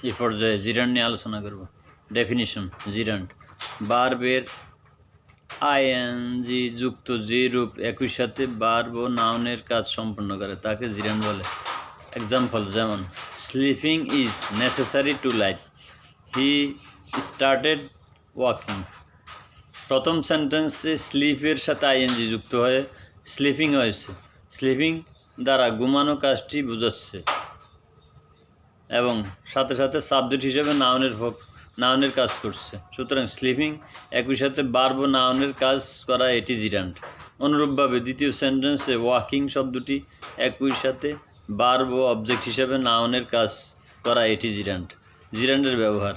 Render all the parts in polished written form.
এই পর্যায়ে জিরান্ড নিয়ে আলোচনা করব। ডেফিনিশন: জিরান্ড ভার্বের আইএনজি যুক্ত যে রূপ একই সাথে ভার্ব ও নাউনের কাজ সম্পন্ন করে তাকে জিরান্ড বলে। এক্সাম্পল যেমন sleeping is necessary to life, he started walking. প্রথম সেন্টেন্সে স্লিপের সাথে আইএনজি যুক্ত হয়ে স্লিপিং হয়েছে। স্লিপিং দ্বারা ঘুমানো কাজটি বোঝাচ্ছে এবং সাথে সাথে সাবজেক্ট হিসেবে নাউনের কাজ করছে। সুতরাং স্লিপিং একই সাথে ভার্ব ও নাউনের কাজ করা এটি জিরান্ড। অনুরূপভাবে দ্বিতীয় সেন্টেন্সে ওয়াকিং শব্দটি একই সাথে ভার্ব ও অবজেক্ট হিসেবে নাউনের কাজ করা এটি জিরান্ড। জিরান্ডের ব্যবহার: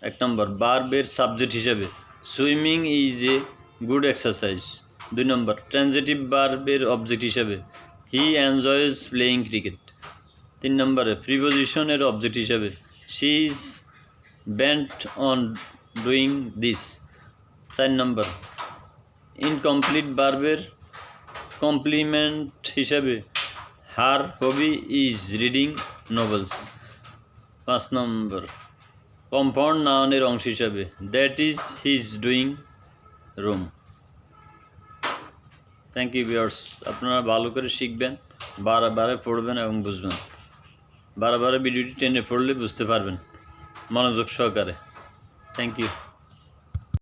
1 নম্বর ভার্বের সাবজেক্ট হিসেবে swimming is a good exercise. 2 নম্বর ট্রানজিটিভ ভার্বের অবজেক্ট হিসেবে হি এনজয়স প্লেয়িং ক্রিকেট। 3 নম্বরে প্রিপোজিশনের অবজেক্ট হিসেবে she is bent on doing this. 4 নম্বর ইনকমপ্লিট ভার্বের কমপ্লিমেন্ট হিসেবে her hobby is reading novels. 5 নম্বর কম্পাউন্ড নাউনের অংশ হিসাবে that is his drawing room. Thank you viewers. আপনারা ভালো করে শিখবেন, বারে পড়বেন এবং বুঝবেন। বারে ভিডিওটি টেনে পড়লে বুঝতে পারবেন মনোযোগ সহকারে। Thank you.